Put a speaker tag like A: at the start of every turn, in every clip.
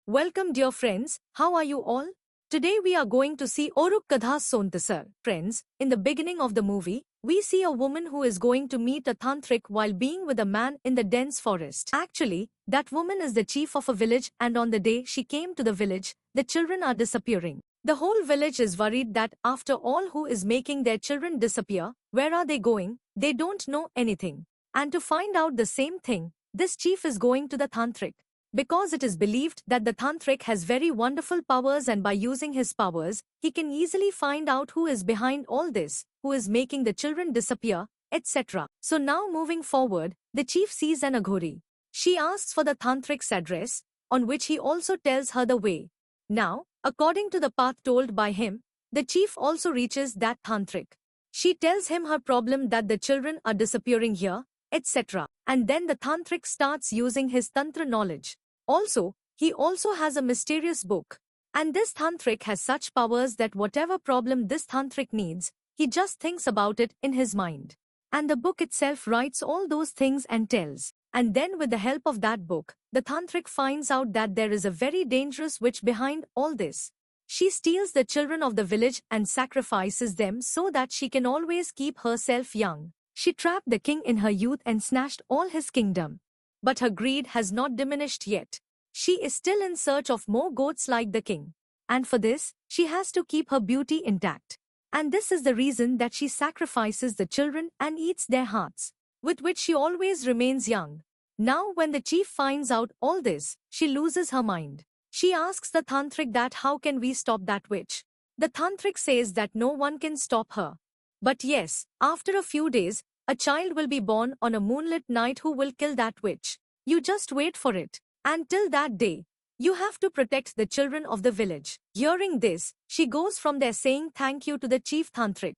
A: Welcome dear friends, how are you all? Today we are going to see Oruk Kadha Sontasar. Friends, in the beginning of the movie, we see a woman who is going to meet a tantric while being with a man in the dense forest. Actually, that woman is the chief of a village and on the day she came to the village, the children are disappearing. The whole village is worried that after all who is making their children disappear, where are they going? They don't know anything. And to find out the same thing, this chief is going to the tantric. Because it is believed that the tantric has very wonderful powers and by using his powers, he can easily find out who is behind all this, who is making the children disappear, etc. So now moving forward, the chief sees an Aghori. She asks for the tantric's address, on which he also tells her the way. Now, according to the path told by him, the chief also reaches that tantric. She tells him her problem that the children are disappearing here, etc. And then the tantric starts using his tantra knowledge. Also, he also has a mysterious book. And this tantric has such powers that whatever problem this tantric needs, he just thinks about it in his mind. And the book itself writes all those things and tells. And then with the help of that book, the tantric finds out that there is a very dangerous witch behind all this. She steals the children of the village and sacrifices them so that she can always keep herself young. She trapped the king in her youth and snatched all his kingdom. But her greed has not diminished yet. She is still in search of more goats like the king. And for this, she has to keep her beauty intact. And this is the reason that she sacrifices the children and eats their hearts, with which she always remains young. Now when the chief finds out all this, she loses her mind. She asks the tantric that how can we stop that witch? The tantric says that no one can stop her. But yes, after a few days, a child will be born on a moonlit night who will kill that witch. You just wait for it. And till that day, you have to protect the children of the village. Hearing this, she goes from there saying thank you to the chief tantric.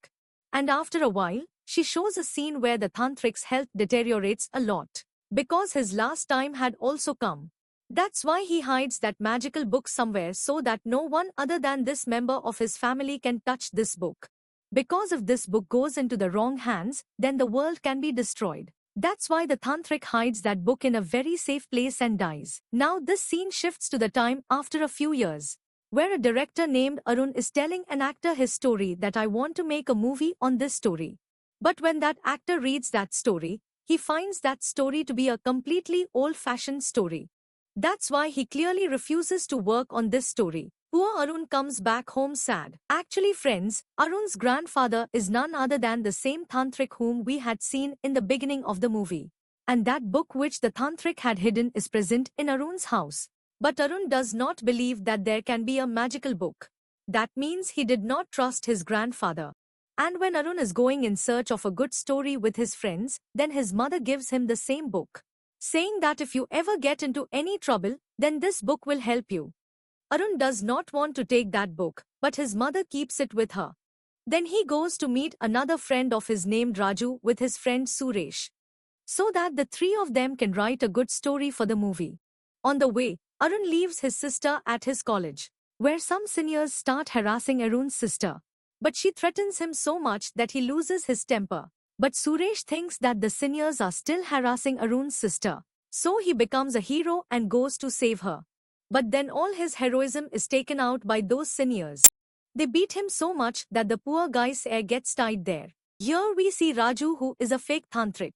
A: And after a while, she shows a scene where the tantric's health deteriorates a lot. Because his last time had also come. That's why he hides that magical book somewhere so that no one other than this member of his family can touch this book. Because if this book goes into the wrong hands, then the world can be destroyed. That's why the tantric hides that book in a very safe place and dies. Now this scene shifts to the time after a few years, where a director named Arun is telling an actor his story that I want to make a movie on this story. But when that actor reads that story, he finds that story to be a completely old-fashioned story. That's why he clearly refuses to work on this story. Poor Arun comes back home sad. Actually friends, Arun's grandfather is none other than the same tantric whom we had seen in the beginning of the movie. And that book which the tantric had hidden is present in Arun's house. But Arun does not believe that there can be a magical book. That means he did not trust his grandfather. And when Arun is going in search of a good story with his friends, then his mother gives him the same book, saying that if you ever get into any trouble, then this book will help you. Arun does not want to take that book, but his mother keeps it with her. Then he goes to meet another friend of his named Raju with his friend Suresh, so that the three of them can write a good story for the movie. On the way, Arun leaves his sister at his college, where some seniors start harassing Arun's sister. But she threatens him so much that he loses his temper. But Suresh thinks that the seniors are still harassing Arun's sister, so he becomes a hero and goes to save her. But then all his heroism is taken out by those seniors. They beat him so much that the poor guy's hair gets tied there. Here we see Raju who is a fake tantric.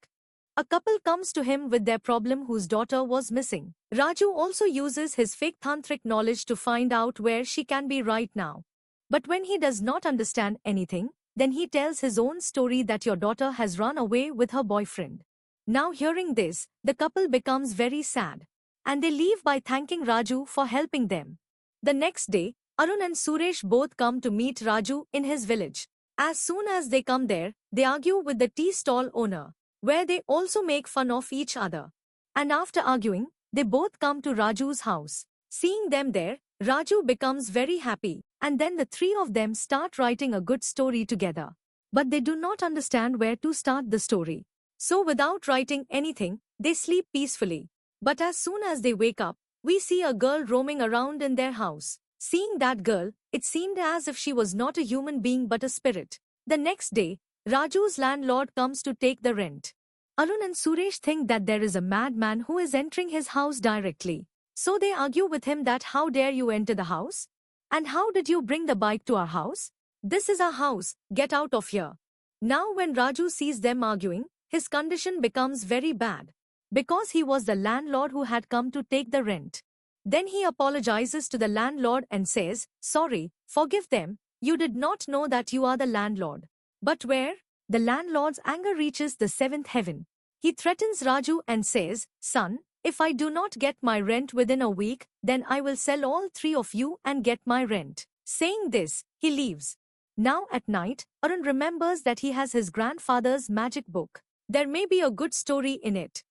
A: A couple comes to him with their problem whose daughter was missing. Raju also uses his fake tantric knowledge to find out where she can be right now. But when he does not understand anything, then he tells his own story that your daughter has run away with her boyfriend. Now hearing this, the couple becomes very sad. And they leave by thanking Raju for helping them. The next day, Arun and Suresh both come to meet Raju in his village. As soon as they come there, they argue with the tea stall owner, where they also make fun of each other. And after arguing, they both come to Raju's house. Seeing them there, Raju becomes very happy, and then the three of them start writing a good story together. But they do not understand where to start the story. So without writing anything, they sleep peacefully. But as soon as they wake up, we see a girl roaming around in their house. Seeing that girl, it seemed as if she was not a human being but a spirit. The next day, Raju's landlord comes to take the rent. Arun and Suresh think that there is a madman who is entering his house directly. So they argue with him that how dare you enter the house? And how did you bring the bike to our house? This is our house, get out of here. Now when Raju sees them arguing, his condition becomes very bad. Because he was the landlord who had come to take the rent. Then he apologizes to the landlord and says, sorry, forgive them, you did not know that you are the landlord. But where? The landlord's anger reaches the seventh heaven. He threatens Raju and says, son, if I do not get my rent within a week, then I will sell all three of you and get my rent. Saying this, he leaves. Now at night, Arun remembers that he has his grandfather's magic book. There may be a good story in it.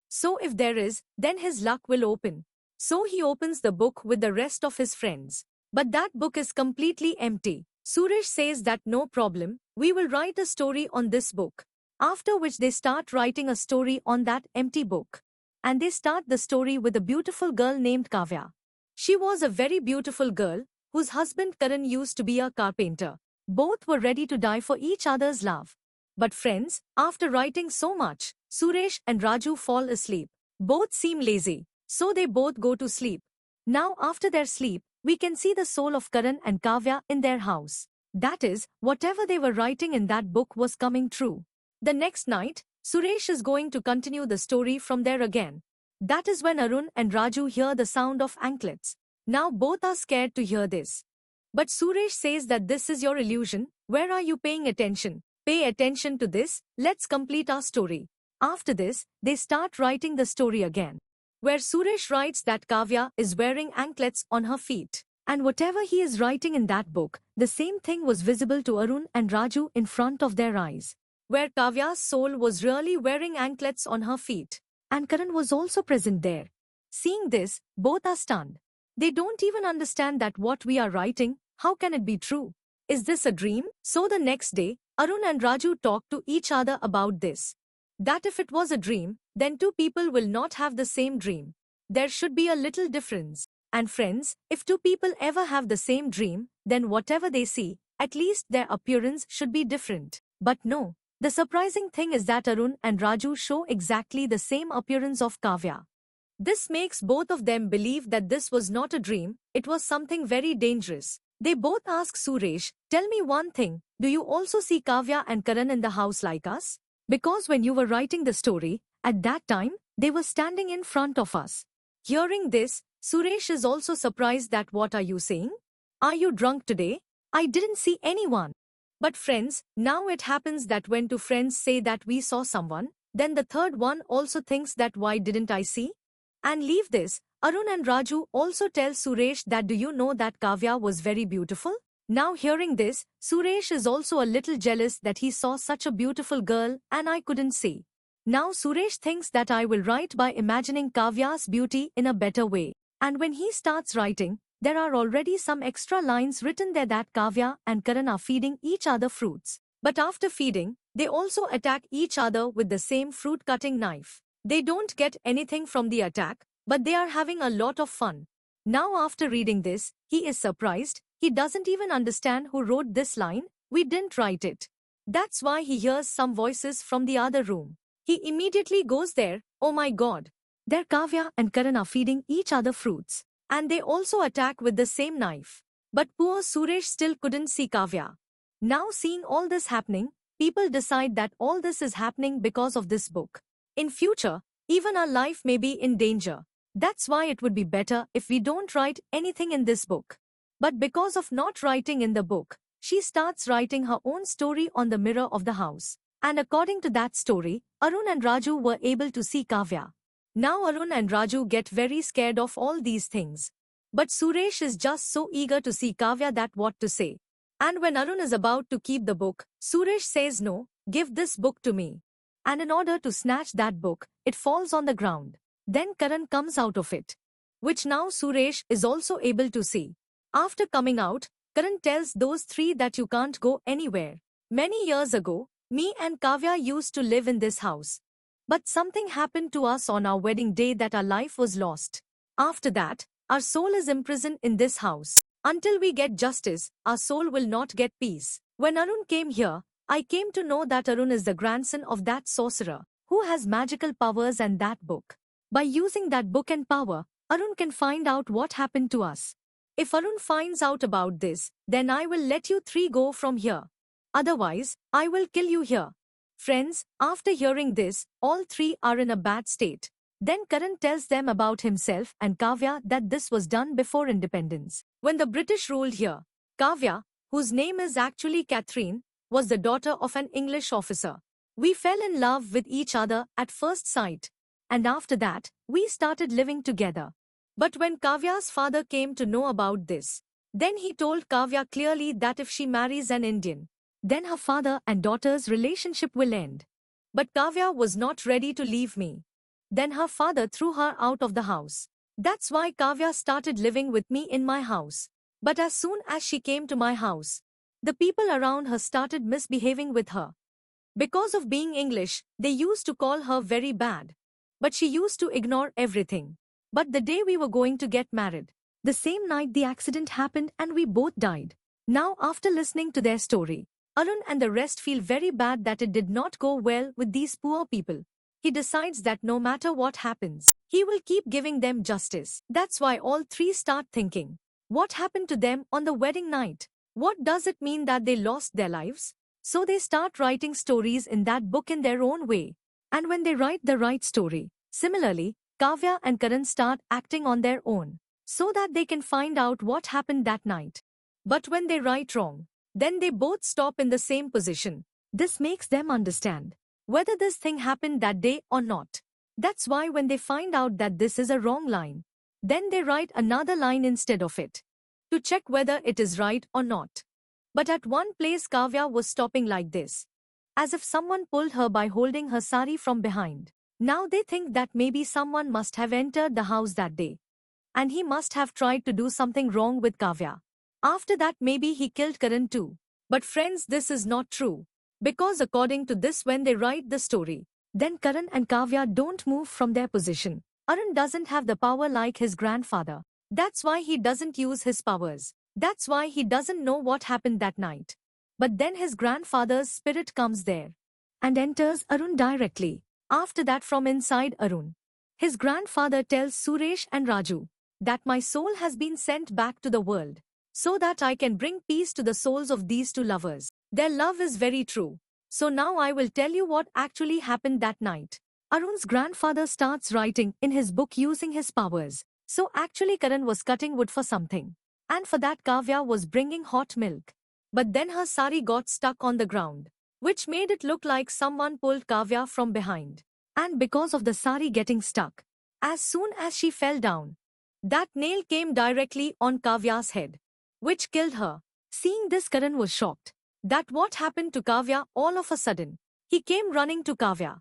A: So if there is, then his luck will open. So he opens the book with the rest of his friends. But that book is completely empty. Suresh says that no problem, we will write a story on this book. After which they start writing a story on that empty book. And they start the story with a beautiful girl named Kavya. She was a very beautiful girl, whose husband Karan used to be a carpenter. Both were ready to die for each other's love. But friends, after writing so much, Suresh and Raju fall asleep. Both seem lazy, so they both go to sleep. Now after their sleep, we can see the soul of Karan and Kavya in their house. That is, whatever they were writing in that book was coming true. The next night, Suresh is going to continue the story from there again. That is when Arun and Raju hear the sound of anklets. Now both are scared to hear this. But Suresh says that this is your illusion, where are you paying attention? Pay attention to this, let's complete our story. After this, they start writing the story again. Where Suresh writes that Kavya is wearing anklets on her feet. And whatever he is writing in that book, the same thing was visible to Arun and Raju in front of their eyes. Where Kavya's soul was really wearing anklets on her feet. And Karan was also present there. Seeing this, both are stunned. They don't even understand that what we are writing, how can it be true? Is this a dream? So the next day, Arun and Raju talk to each other about this. That if it was a dream, then two people will not have the same dream. There should be a little difference. And friends, if two people ever have the same dream, then whatever they see, at least their appearance should be different. But no. The surprising thing is that Arun and Raju show exactly the same appearance of Kavya. This makes both of them believe that this was not a dream, it was something very dangerous. They both ask Suresh, tell me one thing, do you also see Kavya and Karan in the house like us? Because when you were writing the story, at that time, they were standing in front of us. Hearing this, Suresh is also surprised that what are you saying? Are you drunk today? I didn't see anyone. But friends, now it happens that when two friends say that we saw someone, then the third one also thinks that why didn't I see? And leave this, Arun and Raju also tell Suresh that do you know that Kavya was very beautiful? Now hearing this, Suresh is also a little jealous that he saw such a beautiful girl and I couldn't see. Now Suresh thinks that I will write by imagining Kavya's beauty in a better way. And when he starts writing, there are already some extra lines written there that Kavya and Karan are feeding each other fruits. But after feeding, they also attack each other with the same fruit-cutting knife. They don't get anything from the attack, but they are having a lot of fun. Now after reading this, he is surprised. He doesn't even understand who wrote this line. We didn't write it. That's why he hears some voices from the other room. He immediately goes there. Oh my God. There Kavya and Karan are feeding each other fruits. And they also attack with the same knife. But poor Suresh still couldn't see Kavya. Now seeing all this happening, people decide that all this is happening because of this book. In future, even our life may be in danger. That's why it would be better if we don't write anything in this book. But because of not writing in the book, she starts writing her own story on the mirror of the house. And according to that story, Arun and Raju were able to see Kavya. Now Arun and Raju get very scared of all these things. But Suresh is just so eager to see Kavya that what to say. And when Arun is about to keep the book, Suresh says no, give this book to me. And in order to snatch that book, it falls on the ground. Then Karan comes out of it. Which now Suresh is also able to see. After coming out, Karan tells those three that you can't go anywhere. Many years ago, me and Kavya used to live in this house. But something happened to us on our wedding day that our life was lost. After that, our soul is imprisoned in this house. Until we get justice, our soul will not get peace. When Arun came here, I came to know that Arun is the grandson of that sorcerer, who has magical powers and that book. By using that book and power, Arun can find out what happened to us. If Arun finds out about this, then I will let you three go from here. Otherwise, I will kill you here. Friends, after hearing this, all three are in a bad state. Then Karan tells them about himself and Kavya that this was done before independence. When the British ruled here, Kavya, whose name is actually Catherine, was the daughter of an English officer. We fell in love with each other at first sight. And after that, we started living together. But when Kavya's father came to know about this, then he told Kavya clearly that if she marries an Indian, then her father and daughter's relationship will end. But Kavya was not ready to leave me. Then her father threw her out of the house. That's why Kavya started living with me in my house. But as soon as she came to my house, the people around her started misbehaving with her. Because of being English, they used to call her very bad. But she used to ignore everything. But the day we were going to get married, the same night the accident happened and we both died. Now after listening to their story, Arun and the rest feel very bad that it did not go well with these poor people. He decides that no matter what happens, he will keep giving them justice. That's why all three start thinking, what happened to them on the wedding night? What does it mean that they lost their lives? So they start writing stories in that book in their own way. And when they write the right story, similarly, Kavya and Karan start acting on their own, so that they can find out what happened that night. But when they write wrong, then they both stop in the same position. This makes them understand whether this thing happened that day or not. That's why when they find out that this is a wrong line, then they write another line instead of it, to check whether it is right or not. But at one place Kavya was stopping like this, as if someone pulled her by holding her sari from behind. Now they think that maybe someone must have entered the house that day, and he must have tried to do something wrong with Kavya. After that maybe he killed Karan too. But friends, this is not true. Because according to this, when they write the story, then Karan and Kavya don't move from their position. Arun doesn't have the power like his grandfather. That's why he doesn't use his powers. That's why he doesn't know what happened that night. But then his grandfather's spirit comes there and enters Arun directly. After that, from inside Arun, his grandfather tells Suresh and Raju that my soul has been sent back to the world so that I can bring peace to the souls of these two lovers. Their love is very true. So now I will tell you what actually happened that night. Arun's grandfather starts writing in his book using his powers. So actually Karan was cutting wood for something. And for that Kavya was bringing hot milk. But then her sari got stuck on the ground, which made it look like someone pulled Kavya from behind. And because of the sari getting stuck, as soon as she fell down, that nail came directly on Kavya's head, which killed her. Seeing this, Karan was shocked that what happened to Kavya all of a sudden. He came running to Kavya,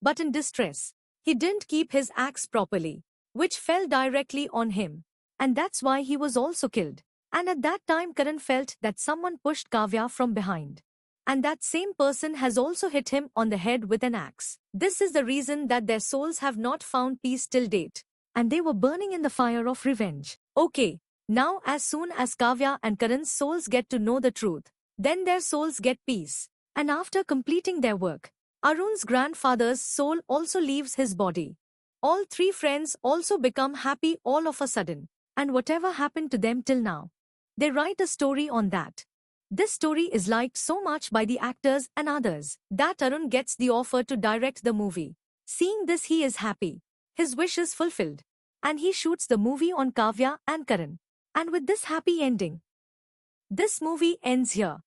A: but in distress. He didn't keep his axe properly, which fell directly on him. And that's why he was also killed. And at that time Karan felt that someone pushed Kavya from behind. And that same person has also hit him on the head with an axe. This is the reason that their souls have not found peace till date. And they were burning in the fire of revenge. Okay, now as soon as Kavya and Karan's souls get to know the truth, then their souls get peace. And after completing their work, Arun's grandfather's soul also leaves his body. All three friends also become happy all of a sudden. And whatever happened to them till now, they write a story on that. This story is liked so much by the actors and others that Arun gets the offer to direct the movie. Seeing this, he is happy. His wish is fulfilled. And he shoots the movie on Kavya and Karan. And with this happy ending, this movie ends here.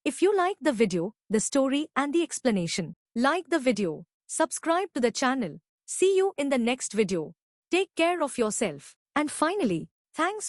A: If you like the video, the story and the explanation, like the video, subscribe to the channel. See you in the next video. Take care of yourself. And finally, thanks